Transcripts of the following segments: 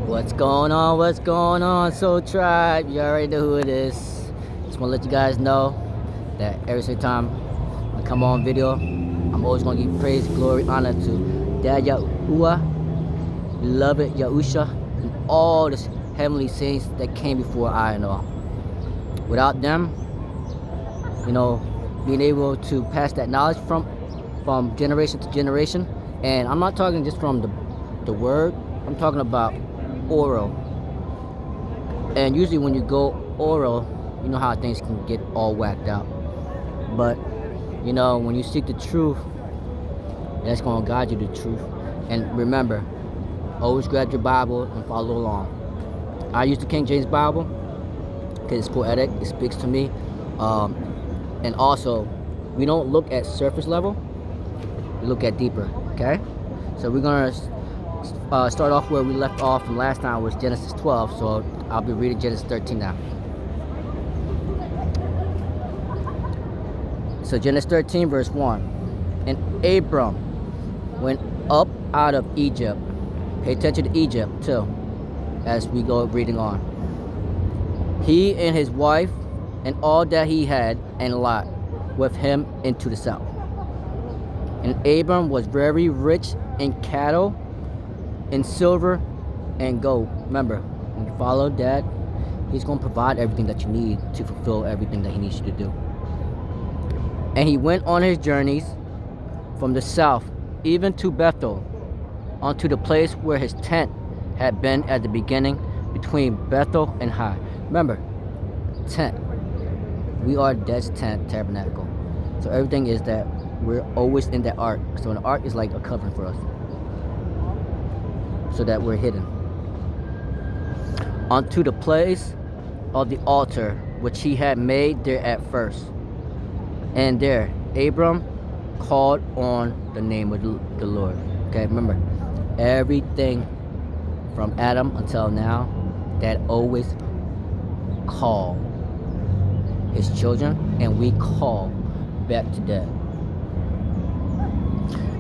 What's going on? What's going on? Soul Tribe, you already know who it is. Just want to let you guys know that every single time I come on video, I'm always going to give praise, glory, honor to Dad Yahuwah, beloved Yahusha, and all the heavenly saints that came before I and all. Without them, being able to pass that knowledge from generation to generation, and I'm not talking just from the word, I'm talking about oral. And usually when you go oral, you know how things can get all whacked out. But when you seek the truth, that's going to guide you to the truth. And remember, always grab your Bible and follow along. I use the King James Bible because it's poetic, it speaks to me. And also, we don't look at surface level, we look at deeper, okay? So we're going to start off where we left off from last time, was Genesis 12. So I'll be reading Genesis 13 now. So Genesis 13 verse 1. And Abram went up out of Egypt. Pay attention to Egypt too as we go reading on. He and his wife and all that he had, and Lot with him into the south. And Abram was very rich in cattle, in silver and gold. Remember, when you follow Dad, he's going to provide everything that you need to fulfill everything that he needs you to do. And he went on his journeys from the south, even to Bethel, unto the place where his tent had been at the beginning, between Bethel and Hai. Remember, tent. We are Dad's tent, tabernacle. So everything is that we're always in that ark. So an ark is like a covering for us, so that we're hidden. Unto the place of the altar which he had made there at first. And there Abram called on the name of the Lord. Okay, remember, everything from Adam until now, that always call his children, and we call back to Dad.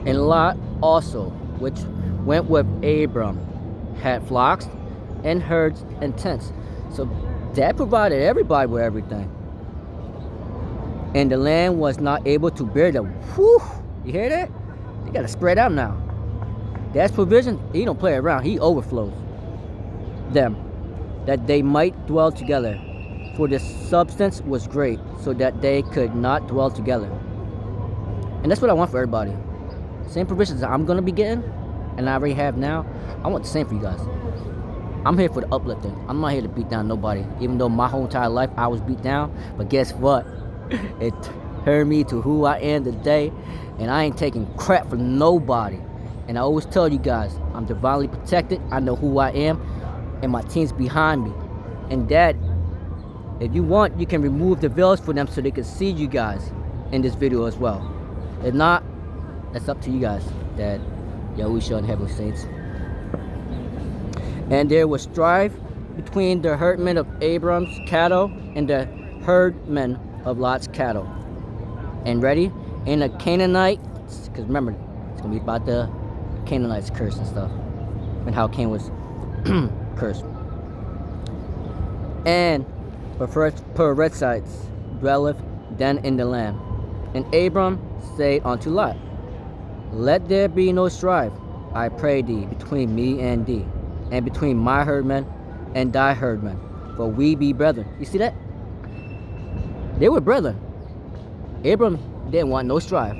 And Lot also, which went with Abram, had flocks and herds and tents. So Dad provided everybody with everything. And the land was not able to bear them. Whew! You hear that? They gotta spread out now. Dad's provision, he don't play around, he overflows them, that they might dwell together. For the substance was great, so that they could not dwell together. And that's what I want for everybody. Same provisions that I'm gonna be getting, and I already have now, I want the same for you guys. I'm here for the uplifting. I'm not here to beat down nobody. Even though my whole entire life I was beat down, but guess what? It turned me to who I am today, and I ain't taking crap from nobody. And I always tell you guys, I'm divinely protected. I know who I am, and my team's behind me. And Dad, if you want, you can remove the veils for them so they can see you guys in this video as well. If not, that's up to you guys, Dad, Yahusha, and heavenly saints. And there was strife between the herdmen of Abram's cattle and the herdmen of Lot's cattle. And ready? And the Canaanites, because remember, it's going to be about the Canaanites' curse and stuff, and how Cain was cursed. And Perizzites dwelleth then in the land. And Abram said unto Lot, Let there be no strife, I pray thee, between me and thee, and between my herdmen and thy herdmen, for we be brethren. You see that? They were brethren. Abram didn't want no strife.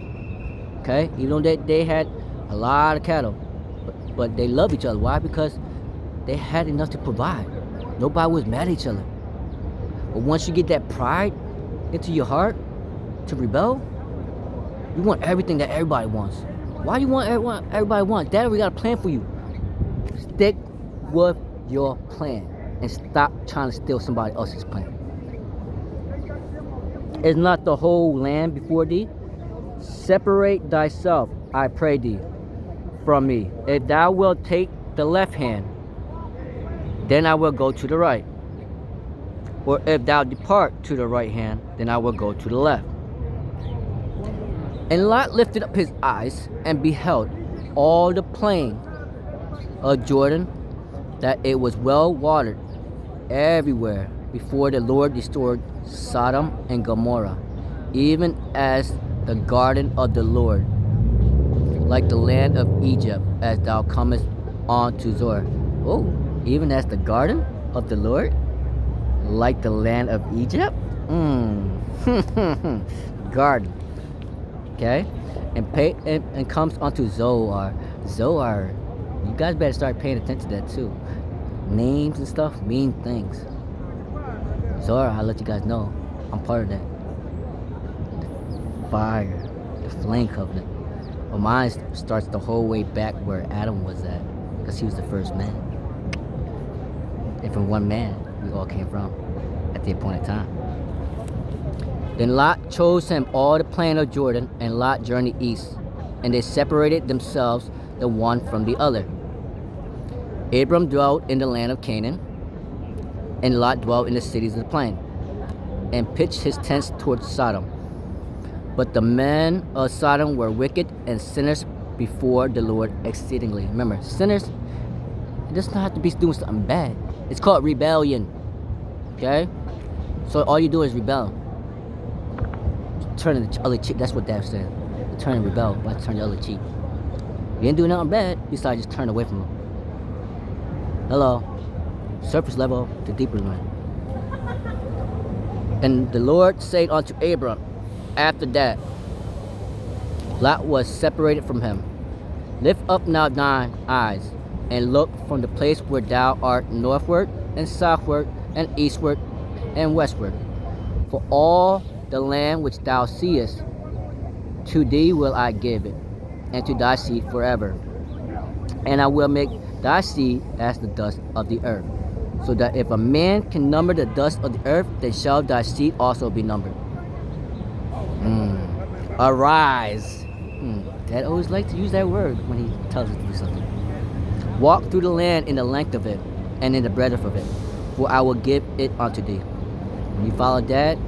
Okay? Even though they had a lot of cattle. But they love each other. Why? Because they had enough to provide. Nobody was mad at each other. But once you get that pride into your heart to rebel, you want everything that everybody wants. Why do you want everybody wants? Dad, we got a plan for you. Stick with your plan and stop trying to steal somebody else's plan. Is not the whole land before thee? Separate thyself, I pray thee, from me. If thou wilt take the left hand, then I will go to the right. Or if thou depart to the right hand, then I will go to the left. And Lot lifted up his eyes and beheld all the plain of Jordan, that it was well watered everywhere before the Lord restored Sodom and Gomorrah, even as the garden of the Lord, like the land of Egypt, as thou comest on to Zoar. Oh, even as the garden of the Lord, like the land of Egypt? Garden. Okay? And comes onto Zoar. Zoar. You guys better start paying attention to that too. Names and stuff mean things. Zoar, I'll let you guys know. I'm part of that. The fire. The flame covenant. Well, mine starts the whole way back where Adam was at. Because he was the first man. And from one man, we all came from at the appointed time. Then Lot chose him all the plain of Jordan, and Lot journeyed east, and they separated themselves the one from the other. Abram dwelt in the land of Canaan, and Lot dwelt in the cities of the plain, and pitched his tents towards Sodom. But the men of Sodom were wicked and sinners before the Lord exceedingly. Remember, sinners, it does not have to be doing something bad. It's called rebellion. Okay? So all you do is rebel. Turn the other cheek. That's what Dad said. You turn and rebel by turning the other cheek. You didn't do nothing bad. You started just turn away from him. Hello. Surface level to deeper one. And the Lord said unto Abram, after that, Lot was separated from him. Lift up now thine eyes, and look from the place where thou art northward, and southward, and eastward, and westward. For all the land which thou seest, to thee will I give it, and to thy seed forever. And I will make thy seed as the dust of the earth, so that if a man can number the dust of the earth, then shall thy seed also be numbered. Arise. Dad always likes to use that word when he tells us to do something. Walk through the land in the length of it, and in the breadth of it, for I will give it unto thee. When you follow Dad,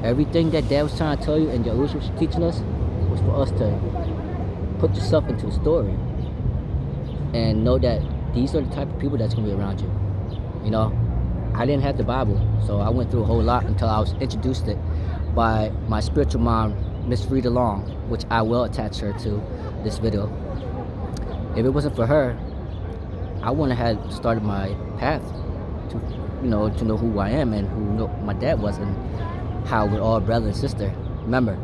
everything that Dad was trying to tell you and Yahushua was teaching us was for us to put yourself into the story and know that these are the type of people that's going to be around you. You know, I didn't have the Bible, so I went through a whole lot until I was introduced to it by my spiritual mom, Miss Rita Long, which I will attach her to this video. If it wasn't for her, I wouldn't have started my path to, you know, to know who I am and who my dad was and how we're all brother and sister. Remember,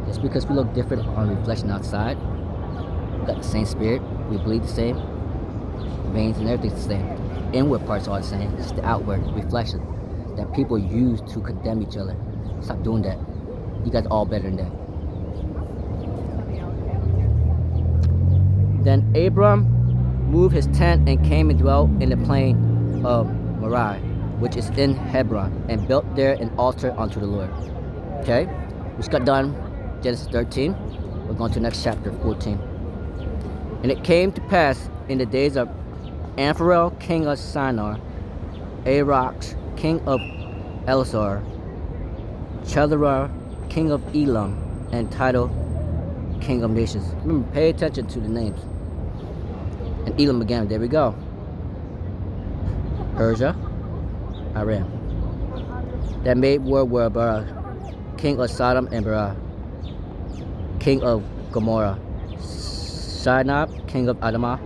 just because we look different on reflection outside, we got the same spirit, we bleed the same, veins and everything's the same. Inward parts are the same, it's the outward reflection that people use to condemn each other. Stop doing that. You guys are all better than that. Then Abram moved his tent and came and dwelt in the plain of Moriah, which is in Hebron, and built there an altar unto the Lord. Okay? We just got done Genesis 13. We're going to the next chapter, 14. And it came to pass in the days of Amphirel, king of Shinar, Arach, king of Elasar, Chedorah, king of Elam, and Tidal, king of nations. Remember, pay attention to the names. And Elam again, there we go. Persia, Aram. That made war with Barak, king of Sodom and Bera, king of Gomorrah, Sinab, king of Adamah,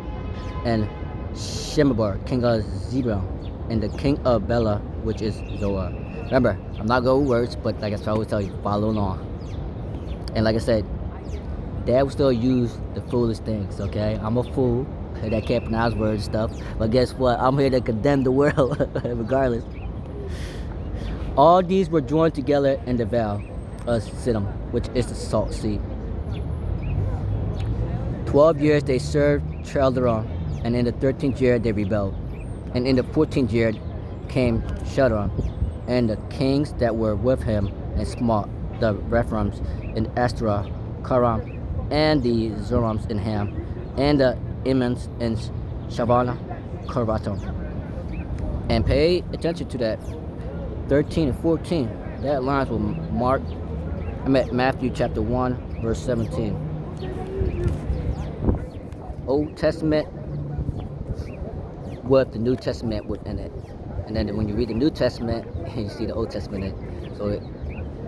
and Shemeber, king of Zebron, and the king of Bela, which is Zoar. Remember, I'm not going with words, but like I always tell you, follow along. And like I said, Dad will still use the foolish things, okay? I'm a fool that can't pronounce words and stuff, but guess what? I'm here to condemn the world, regardless. All these were joined together in the vale of Siddim, which is the salt sea. 12 years they served Chedorah, and in the 13th year they rebelled. And in the 14th year came Chedorah, and the kings that were with him, and smote the Rephaims in Ashtaroth, Karam, and the Zorams in Ham, and the Immons in Shavana, Karatom. And pay attention to that 13 and 14. That lines with Matthew chapter 1, verse 17. Old Testament with the New Testament within it. And then when you read the New Testament, you see the Old Testament in it. So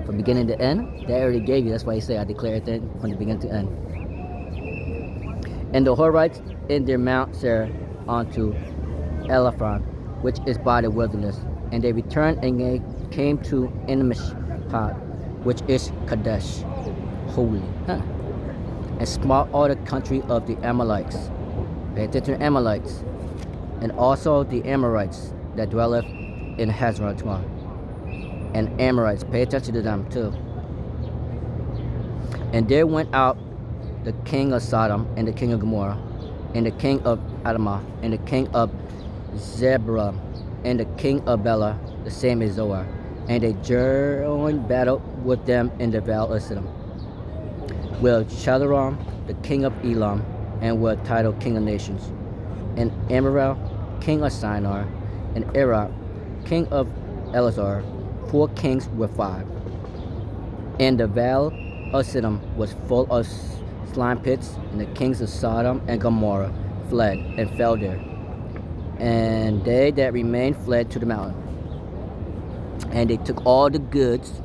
from beginning to end, they already gave you. That's why he say, I declare it then from the beginning to end. And the Horites in their Mount Seir unto Elaphon, which is by the wilderness. And they returned and they came to Enmishpat, which is Kadesh, holy. And smote all the country of the Amalekites. Pay attention to Amalekites. And also the Amorites that dwelleth in Hazratwan. And Amorites, pay attention to them too. And there went out the king of Sodom, and the king of Gomorrah, and the king of Admah, and the king of Zebulun, and the king of Bela, the same as Zoar. And they joined battle with them in the vale of Siddim, with Chalaram, the king of Elam, and with Tidal, king of nations, and Amariel, king of Shinar, and Arad, king of Elazar, 4 kings with 5. And the vale of Siddim was full of slime pits, and the kings of Sodom and Gomorrah fled and fell there. And they that remained fled to the mountain. And they took all the goods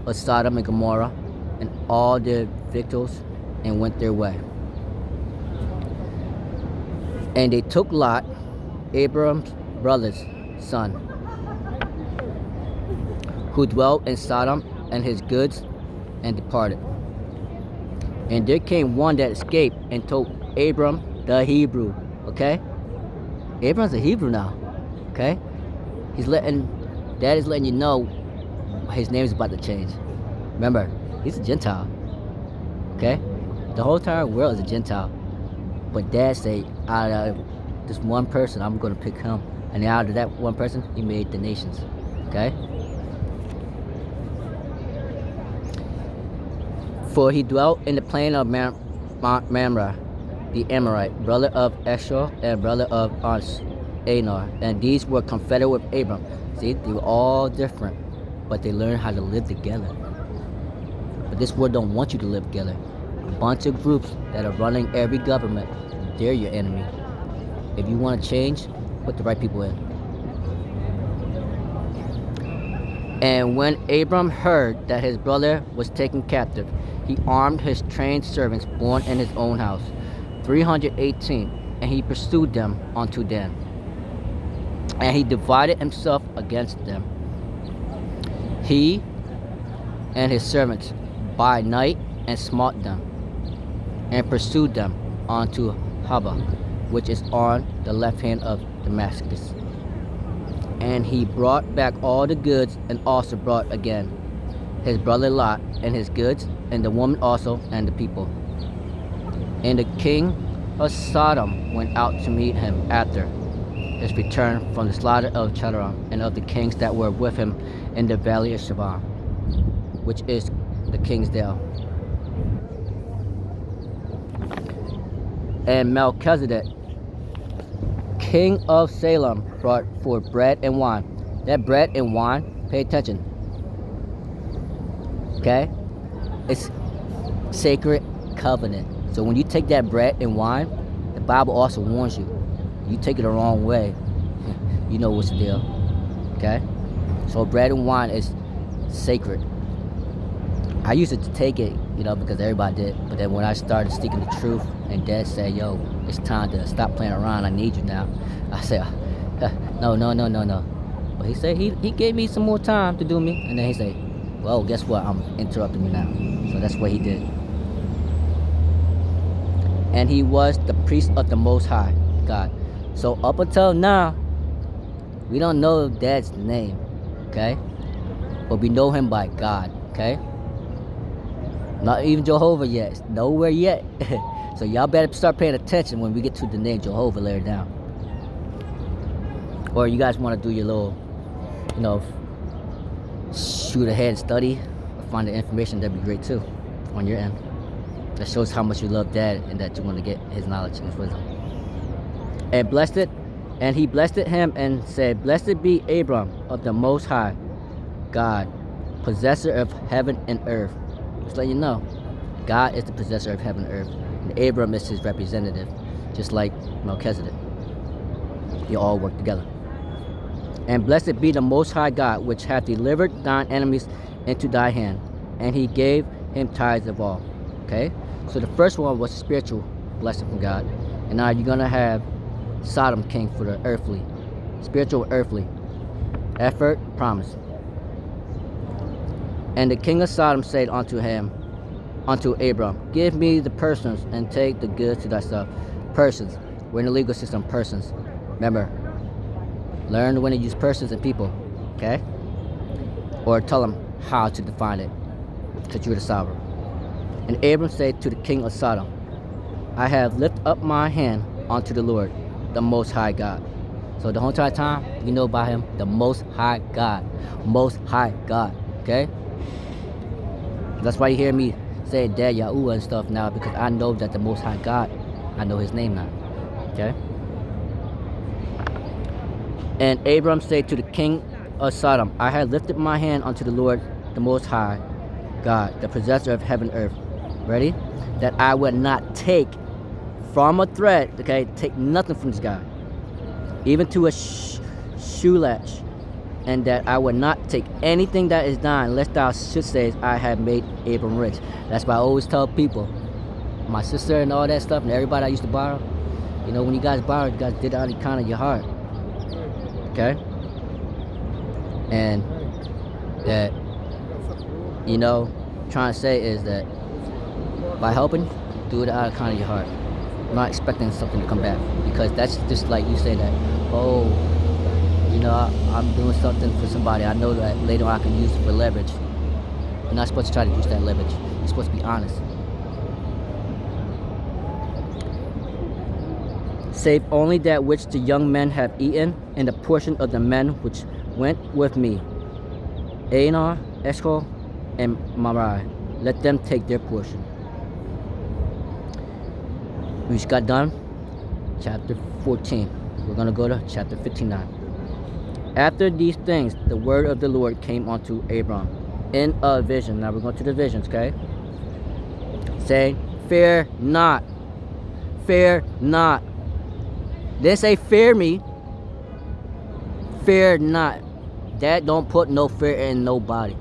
of Sodom and Gomorrah and all their victuals and went their way. And they took Lot, Abram's brother's son, who dwelt in Sodom, and his goods, and departed. And there came one that escaped and told Abram the Hebrew. Okay? Abram's a Hebrew now. Okay? Dad is letting you know his name is about to change. Remember, he's a Gentile. Okay? The whole entire world is a Gentile. But Dad said, out of this one person, I'm going to pick him. And out of that one person, he made the nations. Okay? For he dwelt in the plain of Mamre, the Amorite, brother of Eshcol and brother of Anar. And these were confederate with Abram. See, they were all different, but they learned how to live together. But this world don't want you to live together. A bunch of groups that are running every government, they're your enemy. If you want to change, put the right people in. And when Abram heard that his brother was taken captive, he armed his trained servants born in his own house, 318, and he pursued them unto Dan. And he divided himself against them, he and his servants, by night, and smote them, and pursued them unto Haba, which is on the left hand of Damascus. And he brought back all the goods, and also brought again his brother Lot, and his goods, and the woman also, and the people. And the king of Sodom went out to meet him after his return from the slaughter of Chalaram, and of the kings that were with him in the valley of Shavah, which is the king's dale. And Melchizedek, king of Salem, brought forth bread and wine. That bread and wine, pay attention. Okay? It's sacred covenant. So when you take that bread and wine, the Bible also warns you. You take it the wrong way, you know what's the deal. Okay? So bread and wine is sacred. I used to take it, because everybody did. But then when I started speaking the truth, and Dad said, yo, it's time to stop playing around, I need you now. I said, no. But he said he gave me some more time to do me. And then he said, well, guess what? I'm interrupting you now. So that's what he did. And he was the priest of the Most High God. So up until now, we don't know Dad's name, okay? But we know him by God, okay? Not even Jehovah yet. Nowhere yet. So y'all better start paying attention when we get to the name Jehovah later down. Or you guys want to do your little, shoot ahead and study, or find the information, that'd be great too, on your end. That shows how much you love Dad and that you want to get his knowledge and his wisdom. And he blessed him and said, blessed be Abram of the Most High God, possessor of heaven and earth. Just let you know, God is the possessor of heaven and earth, and Abram is his representative, just like Melchizedek. They all work together. And blessed be the Most High God, which hath delivered thine enemies into thy hand, and he gave him tithes of all. Okay? So the first one was spiritual blessing from God. And now you're going to have Sodom king for the earthly. Spiritual, earthly. Effort, promise. And the king of Sodom said unto Abram, give me the persons, and take the goods to thyself. Persons. We're in the legal system, persons. Remember, learn when to use persons and people. Okay? Or tell them how to define it, because you're the sovereign. And Abram said to the king of Sodom, I have lifted up my hand unto the Lord, the Most High God. So the whole entire time, you know by him, the Most High God. Most High God. Okay? That's why you hear me say Dad Yahuwah and stuff now, because I know that the Most High God, I know his name now. Okay? And Abram said to the king of Sodom, I have lifted my hand unto the Lord, the Most High God, the possessor of heaven and earth. Ready? That I would not take from a thread, okay, take nothing from this guy, even to a shoe latch, and that I would not take anything that is thine, lest thou should say, I have made Abram rich. That's why I always tell people, my sister and all that stuff, and everybody I used to borrow, you know, when you guys borrow, you guys did it out of kind of your heart. Okay? And that, you know, trying to say is that by helping, do it out of kind of your heart. I'm not expecting something to come back, because that's just like you say that, oh, you know, I'm doing something for somebody. I know that later on I can use it for leverage. You're not supposed to try to use that leverage. You're supposed to be honest. Save only that which the young men have eaten, and the portion of the men which went with me, Aner, Eshcol, and Mamre. Let them take their portion. We just got done chapter 14. We're going to go to chapter 59. After these things, the word of the Lord came unto Abram in a vision. Now we're going to the visions, okay? Saying, fear not. Fear not. Didn't say fear me. Fear not. Dad don't put no fear in nobody.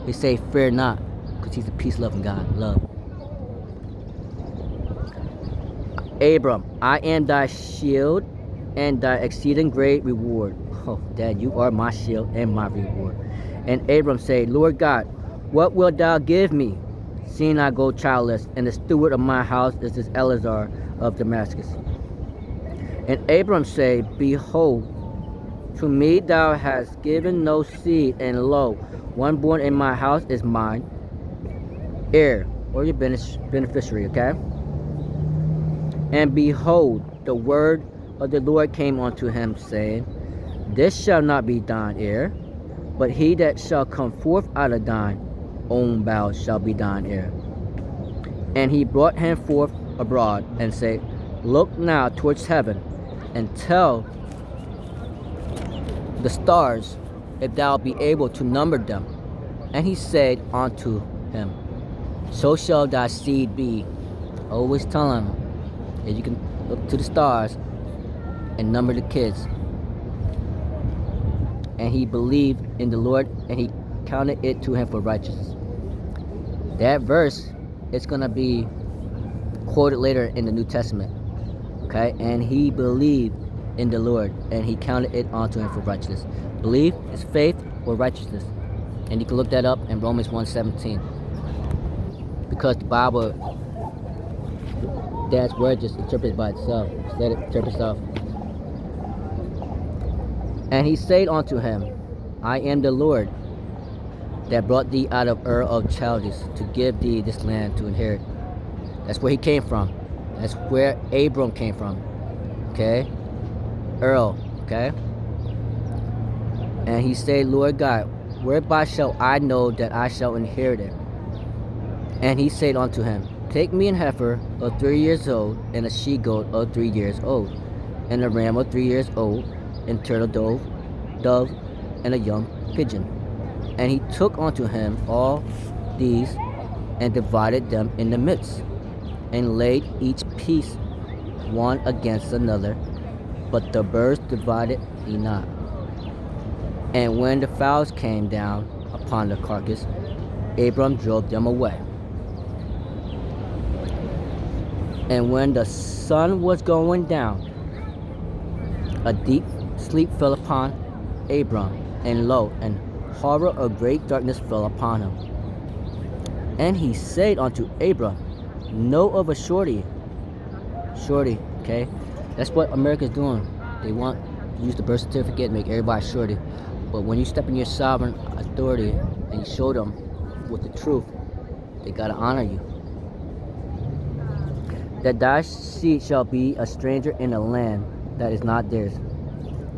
He say fear not, because he's a peace-loving God. Love. Abram, I am thy shield and thy exceeding great reward. Oh, Dad, you are my shield and my reward. And Abram said, Lord God, what wilt thou give me, seeing I go childless, and the steward of my house is this Eleazar of Damascus? And Abram said, behold, to me thou hast given no seed, and lo, one born in my house is mine heir, or your beneficiary, okay? And behold, the word of the Lord came unto him, saying, this shall not be thine heir, but he that shall come forth out of thine own bowels shall be thine heir. And he brought him forth abroad, and said, look now towards heaven, and tell the stars, if thou be able to number them. And he said unto him, so shall thy seed be. Always tell him, if you can look to the stars and number the kids. And he believed in the Lord, and he counted it to him for righteousness. That verse is going to be quoted later in the New Testament. Okay? And he believed in the Lord, and he counted it unto him for righteousness. Belief is faith or righteousness. And you can look that up in Romans 1:17. Because the Bible, Dad's word just interprets by itself. Just let it interpret itself. And he said unto him, I am the Lord that brought thee out of Ur of Chaldees to give thee this land to inherit. That's where he came from. That's where Abram came from. Okay? Ur, okay? And he said, Lord God, whereby shall I know that I shall inherit it? And he said unto him, take me an heifer of 3 years old, and a she-goat of 3 years old, and a ram of 3 years old, and turtle dove, and a young pigeon. And he took unto him all these, and divided them in the midst, and laid each piece one against another, but the birds divided he not. And when the fowls came down upon the carcass, Abram drove them away. And when the sun was going down, a deep sleep fell upon Abram, and lo, an horror of great darkness fell upon him. And he said unto Abram, know of a surety, okay? That's what America's doing. They want to use the birth certificate, make everybody surety. But when you step in your sovereign authority and you show them with the truth, they gotta honor you. That thy seed shall be a stranger in a land that is not theirs,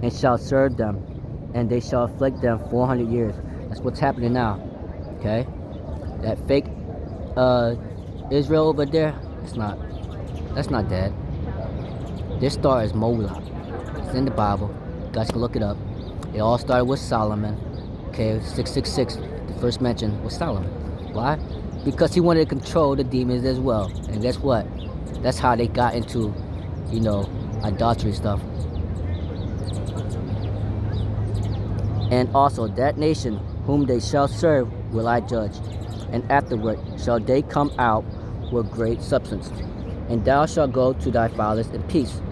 and shall serve them, and they shall afflict them 400 years. That's what's happening now, okay? That fake Israel over there, that's not that. This star is Moloch. It's in the Bible. You guys can look it up. It all started with Solomon. Okay, 666. The first mention was Solomon. Why? Because he wanted to control the demons as well. And guess what? That's how they got into, idolatry stuff. And also that nation whom they shall serve will I judge, and afterward shall they come out with great substance. And thou shalt go to thy fathers in peace.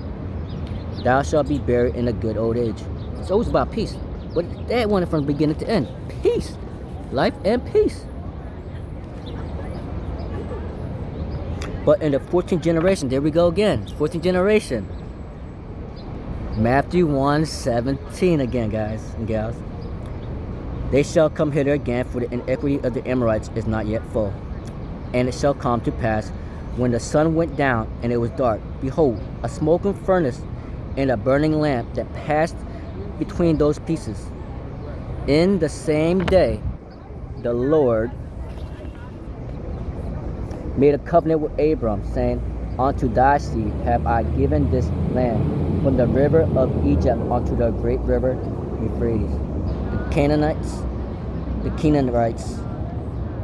Thou shalt be buried in a good old age. It's always about peace. But that wanted from the beginning to end. Peace. Life and peace. But in the 14th generation, there we go again. 14th generation. Matthew 1:17 again, guys and gals. They shall come hither again, for the iniquity of the Amorites is not yet full. And it shall come to pass, when the sun went down and it was dark, behold, a smoking furnace and a burning lamp that passed between those pieces. In the same day, the Lord made a covenant with Abram, saying, unto thy seed have I given this land, from the river of Egypt unto the great river Euphrates. The Canaanites, the Canaanites,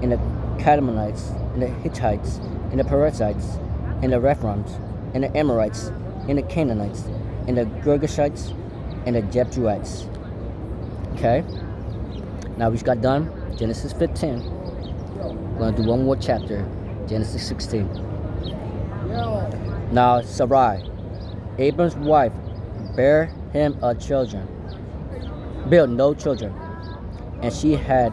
and the Cadmonites, and the Hittites, and the Perizzites, and the Rephaims, and the Amorites, and the Canaanites, and the Girgashites, and the Jebusites. Okay? Now we just got done Genesis 15. We're going to do one more chapter, Genesis 16. Now Sarai, Abram's wife, bare him a children, built no children, and she had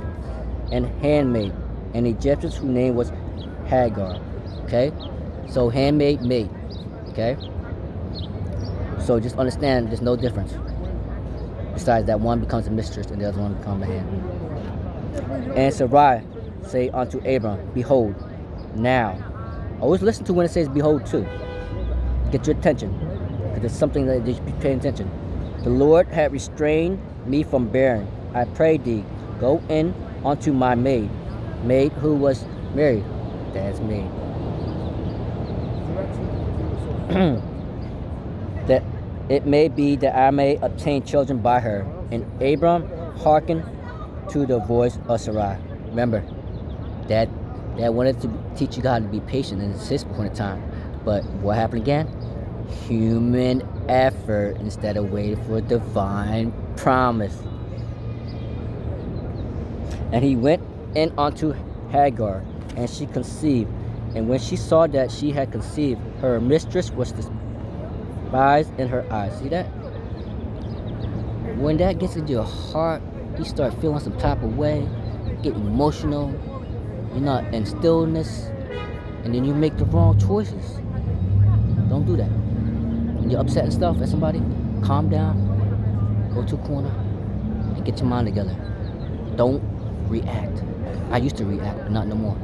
an handmaid, an Egyptian whose name was Hagar. Okay? So handmaid, maid. Okay? So just understand there's no difference. Besides that one becomes a mistress and the other one becomes a hand. And Sarai say unto Abram, behold, now. Always listen to when it says behold too. Get your attention. Because it's something that you should be paying attention. The Lord had restrained me from bearing. I pray thee, go in unto my maid who was married. That's me. That it may be that I may obtain children by her. And Abram hearkened to the voice of Sarai. Remember, Dad wanted to teach you how to be patient in his point of time. But what happened again? Human effort instead of waiting for divine promise. And he went in unto Hagar, and she conceived. And when she saw that she had conceived, her mistress was despised in her eyes. See that? When that gets into your heart, you start feeling some type of way, get emotional, you're not in stillness, and then you make the wrong choices. Don't do that. When you're upset and stuff at somebody, calm down, go to a corner, and get your mind together. Don't react. I used to react, but not no more.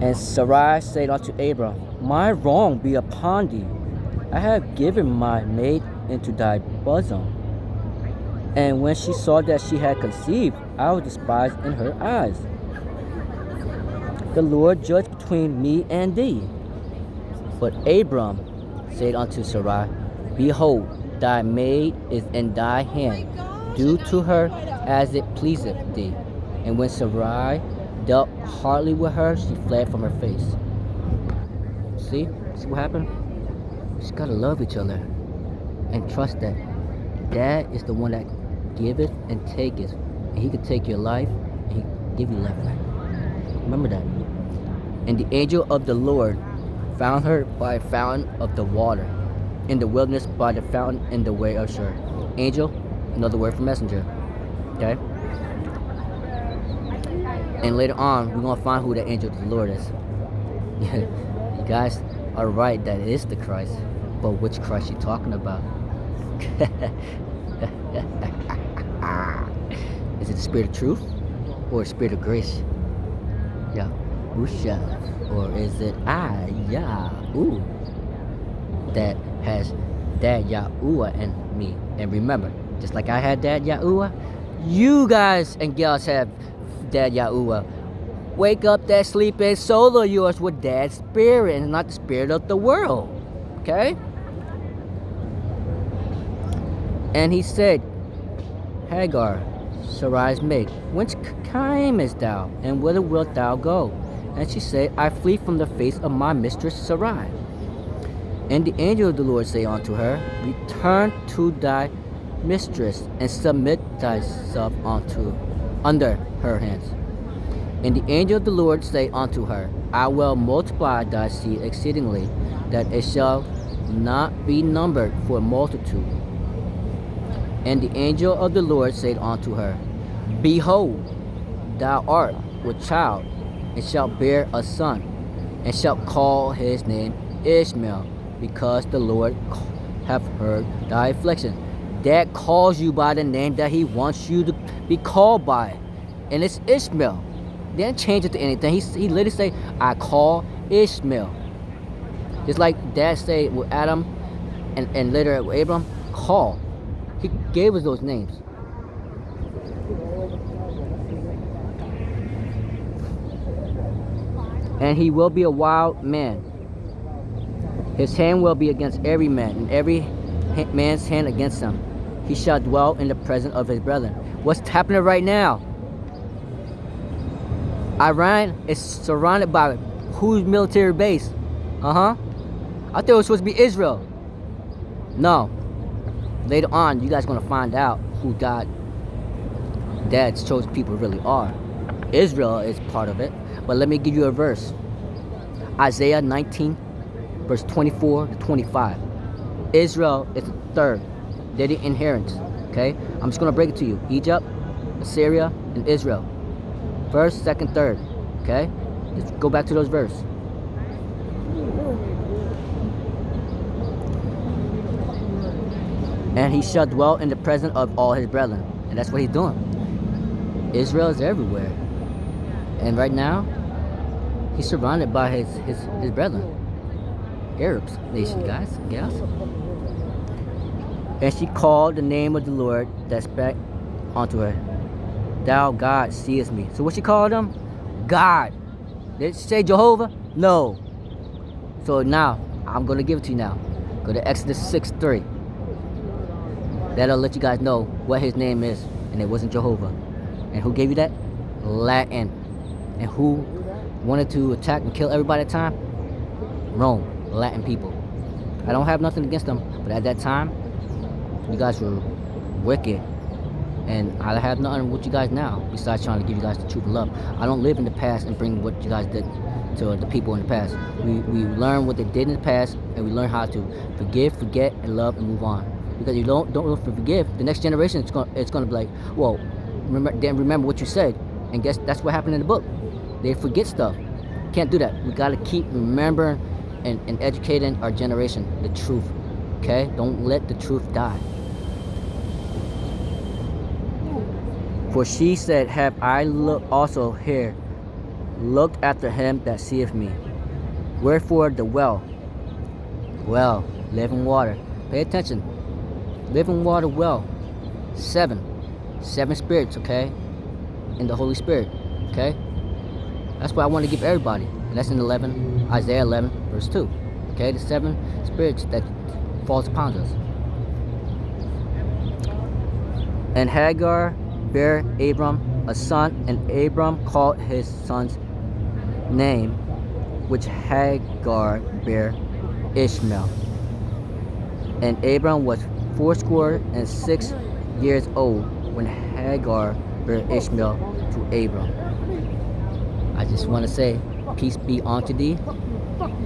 And Sarai said unto Abram, my wrong be upon thee. I have given my maid into thy bosom. And when she saw that she had conceived, I was despised in her eyes. The Lord judged between me and thee. But Abram said unto Sarai, behold, thy maid is in thy hand. Do to her as it pleaseth thee. And when Sarai dealt hardly with her, she fled from her face. See what happened? just gotta love each other and trust that Dad is the one that giveth and taketh, and He could take your life and He give you life back. Remember that. And the angel of the Lord found her by a fountain of the water in the wilderness, by the fountain in the way of Shur. Angel, another word for messenger. Okay. And later on, we're gonna find who the angel of the Lord is. You guys are right, that is the Christ. But which Christ you talking about? Is it the spirit of truth or the spirit of grace? Yeah, Usha. Or is it Yah-ooh that has Dad Yahuwah in me? And remember, just like I had Dad Yahuwah, you guys and gals have Dad Yahuwah. Wake up that sleeping soul of yours with Dad's spirit and not the spirit of the world. Okay? And he said, Hagar, Sarai's maid, whence camest thou, and whither wilt thou go? And she said, I flee from the face of my mistress Sarai. And the angel of the Lord said unto her, return to thy mistress, and submit thyself under her hands. And the angel of the Lord said unto her, I will multiply thy seed exceedingly, that it shall not be numbered for multitude. And the angel of the Lord said unto her, behold, thou art with child, and shalt bear a son, and shalt call his name Ishmael, because the Lord hath heard thy affliction. Dad calls you by the name that He wants you to be called by, and it's Ishmael. Didn't change it to anything. He literally say, I call Ishmael. Just like Dad said with Adam and later with Abram, call. He gave us those names. And he will be a wild man. His hand will be against every man, and every man's hand against him. He shall dwell in the presence of his brethren. What's happening right now? Iran is surrounded by whose military base? I thought it was supposed to be Israel. No. Later on, you guys are going to find out who Dad's chosen people really are. Israel is part of it. But let me give you a verse. Isaiah 19, verse 24 to 25. Israel is the third. They're the inheritance. Okay? I'm just going to break it to you. Egypt, Assyria, and Israel. First, second, third. Okay? Let's go back to those verses. And he shall dwell in the presence of all his brethren. And that's what he's doing. Israel is everywhere. And right now, he's surrounded by his brethren. Arabs nation, guys, gals. And she called the name of the Lord that spake unto her. Thou God seest me. So what she called him? God. Did she say Jehovah? No. So now, I'm going to give it to you now. Go to Exodus 6:3. That'll let you guys know what his name is. And it wasn't Jehovah. And who gave you that? Latin. And who wanted to attack and kill everybody at the time? Rome. Latin people. I don't have nothing against them. But at that time, you guys were wicked. And I have nothing with you guys now, besides trying to give you guys the truth and love. I don't live in the past and bring what you guys did to the people in the past. We learn what they did in the past, and we learn how to forgive, forget, and love, and move on. Because you don't forgive, the next generation it's gonna be like, well, remember what you said, and guess that's what happened in the book. They forget stuff. Can't do that. We gotta keep remembering and educating our generation the truth. Okay? Don't let the truth die. For she said, have I also here looked after him that seeth me? Wherefore the well, living water. Pay attention. Living water well. Seven spirits, okay? In the Holy Spirit, okay? That's what I want to give everybody. And that's in Isaiah 11, verse 2. Okay, the 7 spirits that falls upon us. And Hagar bare Abram a son, and Abram called his son's name, which Hagar bare, Ishmael. And Abram was 86 years old when Hagar bare Ishmael to Abram. I just want to say, peace be unto thee,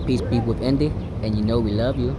peace be within thee, and you know we love you.